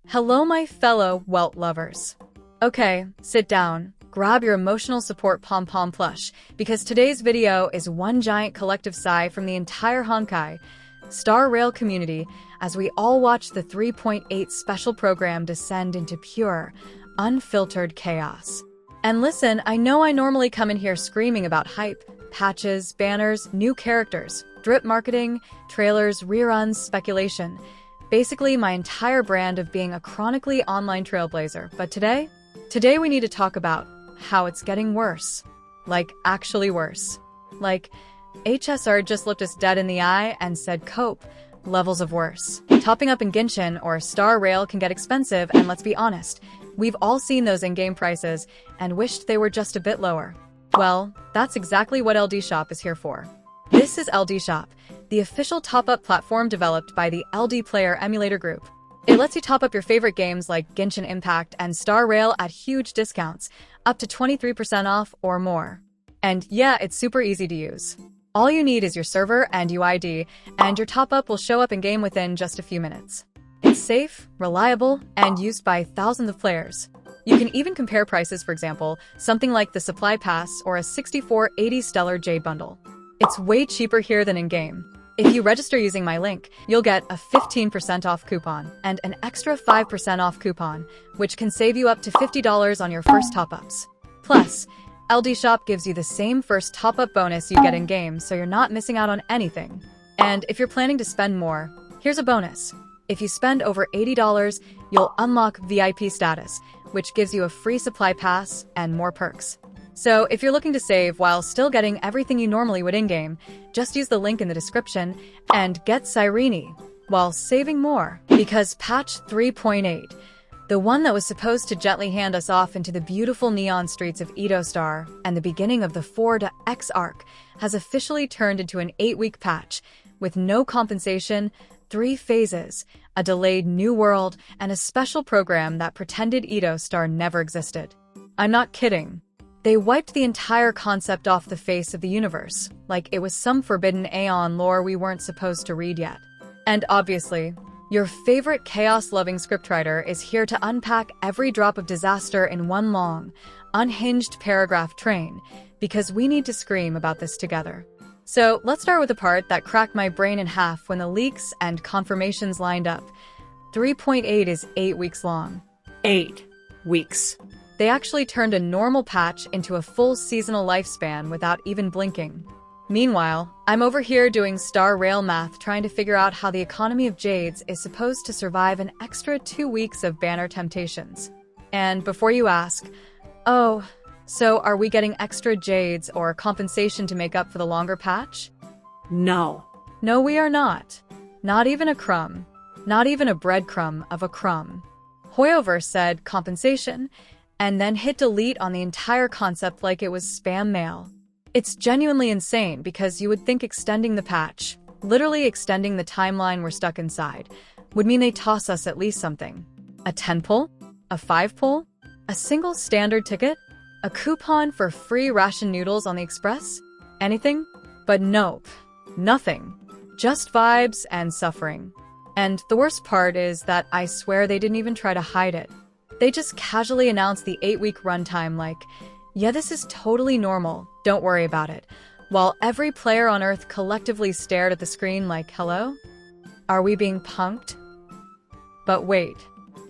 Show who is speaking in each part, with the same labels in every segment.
Speaker 1: Hello, my fellow welt lovers. Okay, sit down, grab your emotional support pom-pom plush, because today's video is one giant collective sigh from the entire Honkai Star Rail community as we all watch the 3.8 special program descend into pure, unfiltered chaos. And listen, I know I normally come in here screaming about hype, patches, banners, new characters, drip marketing, trailers, reruns, speculation. Basically my entire brand of being a chronically online trailblazer. But today we need to talk about how it's getting worse. Like, actually worse. Like, HSR just looked us dead in the eye and said cope, levels of worse. Topping up in Genshin or Star Rail can get expensive, and let's be honest, we've all seen those in-game prices and wished they were just a bit lower. Well, that's exactly what LD Shop is here for. This is LD Shop, the official top-up platform developed by the LD Player Emulator Group. It lets you top up your favorite games like Genshin Impact and Star Rail at huge discounts, up to 23% off or more. And yeah, it's super easy to use. All you need is your server and UID, and your top-up will show up in-game within just a few minutes. It's safe, reliable, and used by thousands of players. You can even compare prices, for example, something like the Supply Pass or a 6480 Stellar Jade Bundle. It's way cheaper here than in-game. If you register using my link, you'll get a 15% off coupon and an extra 5% off coupon, which can save you up to $50 on your first top-ups. Plus, LD Shop gives you the same first top-up bonus you get in-game, so you're not missing out on anything. And if you're planning to spend more, here's a bonus. If you spend over $80, you'll unlock VIP status, which gives you a free supply pass and more perks. So if you're looking to save while still getting everything you normally would in-game, just use the link in the description and get Sireni while saving more. Because patch 3.8, the one that was supposed to gently hand us off into the beautiful neon streets of Eido Star and the beginning of the 4.x arc, has officially turned into an 8-week patch with no compensation, 3 phases, a delayed new world, and a special program that pretended Eido Star never existed. I'm not kidding. They wiped the entire concept off the face of the universe, like it was some forbidden Aeon lore we weren't supposed to read yet. And obviously, your favorite chaos-loving scriptwriter is here to unpack every drop of disaster in one long, unhinged paragraph train, because we need to scream about this together. So let's start with the part that cracked my brain in half when the leaks and confirmations lined up. 3.8 is 8 weeks long.
Speaker 2: 8 weeks.
Speaker 1: They actually turned a normal patch into a full seasonal lifespan without even blinking. Meanwhile, I'm over here doing Star Rail math trying to figure out how the economy of Jades is supposed to survive an extra 2 weeks of banner temptations. And before you ask, oh, so are we getting extra Jades or compensation to make up for the longer patch?
Speaker 2: No.
Speaker 1: No, we are not. Not even a crumb. Not even a breadcrumb of a crumb. Hoyover said compensation, and then hit delete on the entire concept like it was spam mail. It's genuinely insane because you would think extending the patch, literally extending the timeline we're stuck inside, would mean they toss us at least something. A 10 pull? A 5 pull? A single standard ticket? A coupon for free ration noodles on the express? Anything? But nope. Nothing. Just vibes and suffering. And the worst part is that I swear they didn't even try to hide it. They just casually announced the 8-week runtime like, yeah, this is totally normal, don't worry about it, while every player on Earth collectively stared at the screen like, hello? Are we being punked? But wait,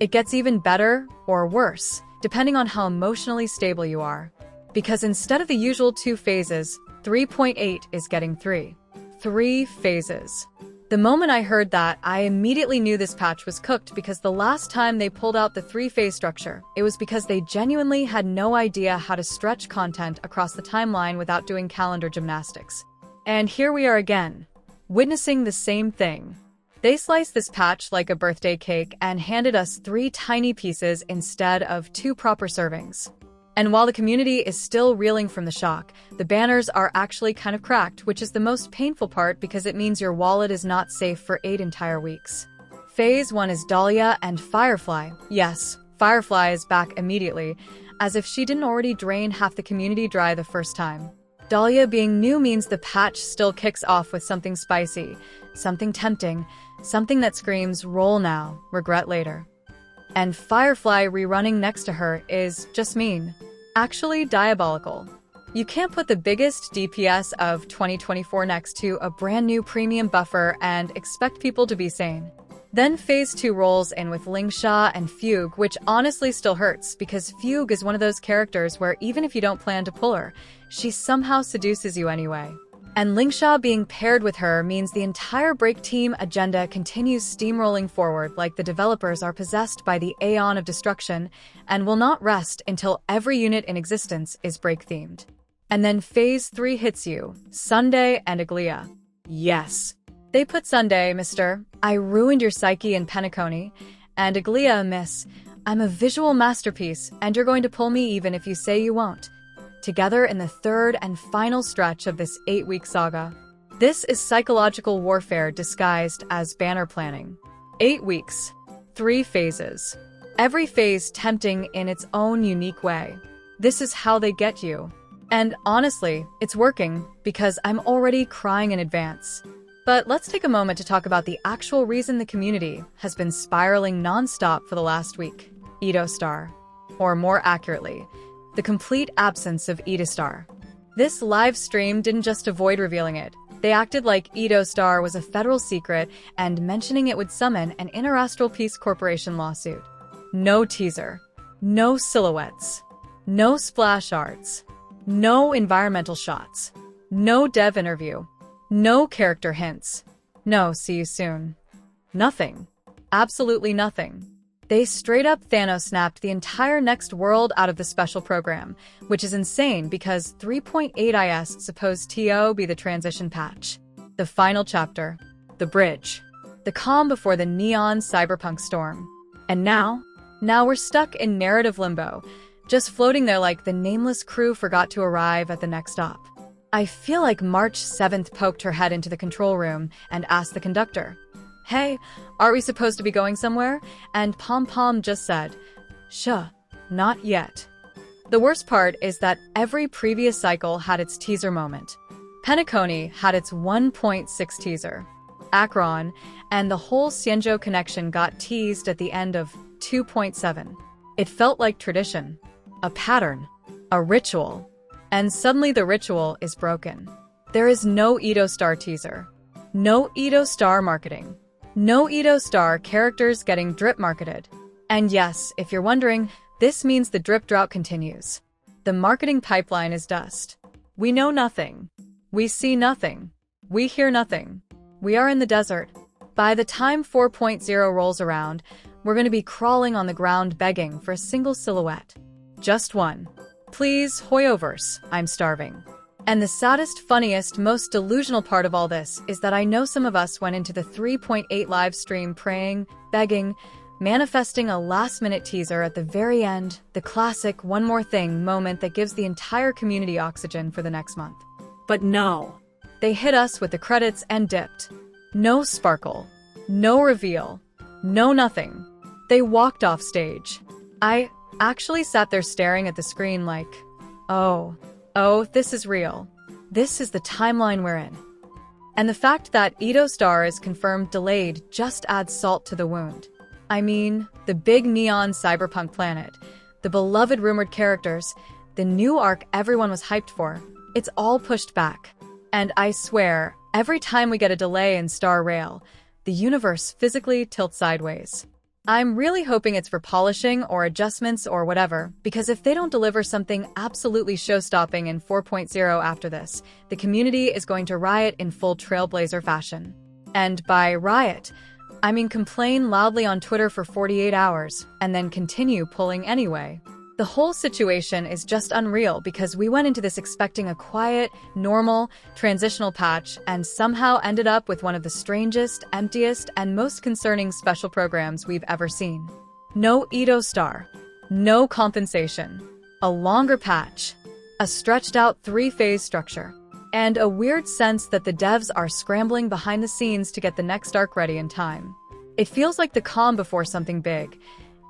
Speaker 1: it gets even better or worse, depending on how emotionally stable you are. Because instead of the usual 2 phases, 3.8 is getting 3. 3 phases. The moment I heard that, I immediately knew this patch was cooked because the last time they pulled out the 3-phase structure, it was because they genuinely had no idea how to stretch content across the timeline without doing calendar gymnastics. And here we are again, witnessing the same thing. They sliced this patch like a birthday cake and handed us 3 tiny pieces instead of 2 proper servings. And while the community is still reeling from the shock, the banners are actually kind of cracked, which is the most painful part because it means your wallet is not safe for 8 entire weeks. Phase 1 is Dahlia and Firefly. Yes, Firefly is back immediately, as if she didn't already drain half the community dry the first time. Dahlia being new means the patch still kicks off with something spicy, something tempting, something that screams, roll now, regret later. And Firefly rerunning next to her is just mean. Actually diabolical. You can't put the biggest DPS of 2024 next to a brand new premium buffer and expect people to be sane. Then Phase 2 rolls in with Lingsha and Fugue, which honestly still hurts because Fugue is one of those characters where even if you don't plan to pull her, she somehow seduces you anyway. And Lingsha being paired with her means the entire Break Team agenda continues steamrolling forward like the developers are possessed by the Aeon of Destruction and will not rest until every unit in existence is Break-themed. And then Phase 3 hits you, Sunday and Aglia. Yes. They put Sunday, mister, I ruined your psyche in Penacony, and Aglia, miss, I'm a visual masterpiece, and you're going to pull me even if you say you won't. Together in the third and final stretch of this 8-week saga. This is psychological warfare disguised as banner planning. 8 weeks, 3 phases. Every phase tempting in its own unique way. This is how they get you. And honestly, it's working, because I'm already crying in advance. But let's take a moment to talk about the actual reason the community has been spiraling non-stop for the last week. Eido Star. Or more accurately, the complete absence of Eido Star. This live stream didn't just avoid revealing it. They acted like Eido Star was a federal secret and mentioning it would summon an Interastral Peace Corporation lawsuit. No teaser. No silhouettes. No splash arts. No environmental shots. No dev interview. No character hints. No see you soon. Nothing. Absolutely nothing. They straight up Thanos snapped the entire next world out of the special program, which is insane because 3.8 is supposed to be the transition patch. The final chapter. The bridge. The calm before the neon cyberpunk storm. And now we're stuck in narrative limbo, just floating there like the nameless crew forgot to arrive at the next stop. I feel like March 7th poked her head into the control room and asked the conductor, "Hey, are we supposed to be going somewhere?" And Pom Pom just said, "Shuh, not yet." The worst part is that every previous cycle had its teaser moment. Penacony had its 1.6 teaser. Akron and the whole Xianzhou connection got teased at the end of 2.7. It felt like tradition, a pattern, a ritual. And suddenly the ritual is broken. There is no Eido Star teaser. No Eido Star marketing. No Eido Star characters getting drip marketed. And yes, if you're wondering, this means the drip drought continues. The marketing pipeline is dust. We know nothing. We see nothing. We hear nothing. We are in the desert. By the time 4.0 rolls around, we're going to be crawling on the ground begging for a single silhouette. Just one. Please, Hoyoverse, I'm starving. And the saddest, funniest, most delusional part of all this is that I know some of us went into the 3.8 live stream praying, begging, manifesting a last-minute teaser at the very end, the classic one more thing moment that gives the entire community oxygen for the next month.
Speaker 2: But no.
Speaker 1: They hit us with the credits and dipped. No sparkle. No reveal. No nothing. They walked off stage. I actually sat there staring at the screen like, oh, this is real. This is the timeline we're in. And the fact that Eido Star is confirmed delayed just adds salt to the wound. I mean, the big neon cyberpunk planet, the beloved rumored characters, the new arc everyone was hyped for, it's all pushed back. And I swear, every time we get a delay in Star Rail, the universe physically tilts sideways. I'm really hoping it's for polishing or adjustments or whatever, because if they don't deliver something absolutely show-stopping in 4.0 after this, the community is going to riot in full Trailblazer fashion. And by riot, I mean complain loudly on Twitter for 48 hours, and then continue pulling anyway. The whole situation is just unreal because we went into this expecting a quiet, normal, transitional patch and somehow ended up with one of the strangest, emptiest, and most concerning special programs we've ever seen. No Eido Star. No compensation. A longer patch. A stretched-out 3-phase structure. And a weird sense that the devs are scrambling behind the scenes to get the next arc ready in time. It feels like the calm before something big.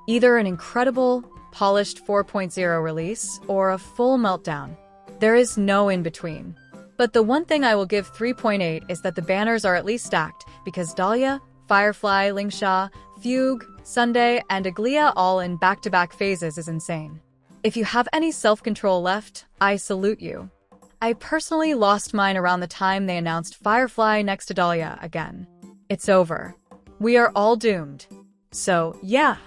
Speaker 1: Either an incredible, polished 4.0 release, or a full meltdown. There is no in-between. But the one thing I will give 3.8 is that the banners are at least stacked, because Dahlia, Firefly, Lingsha, Fugue, Sunday, and Aglia all in back-to-back phases is insane. If you have any self-control left, I salute you. I personally lost mine around the time they announced Firefly next to Dahlia again. It's over. We are all doomed. So, yeah,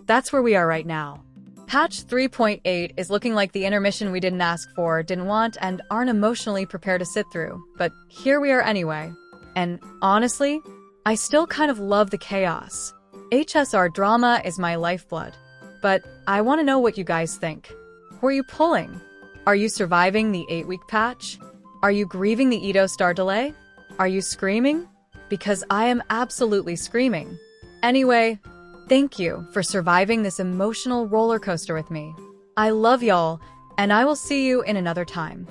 Speaker 1: that's where we are right now. Patch 3.8 is looking like the intermission we didn't ask for, didn't want, and aren't emotionally prepared to sit through. But here we are anyway. And honestly, I still kind of love the chaos. HSR drama is my lifeblood. But I want to know what you guys think. Who are you pulling? Are you surviving the 8-week patch? Are you grieving the Eido Star delay? Are you screaming? Because I am absolutely screaming. Anyway, thank you for surviving this emotional roller coaster with me. I love y'all, and I will see you in another time.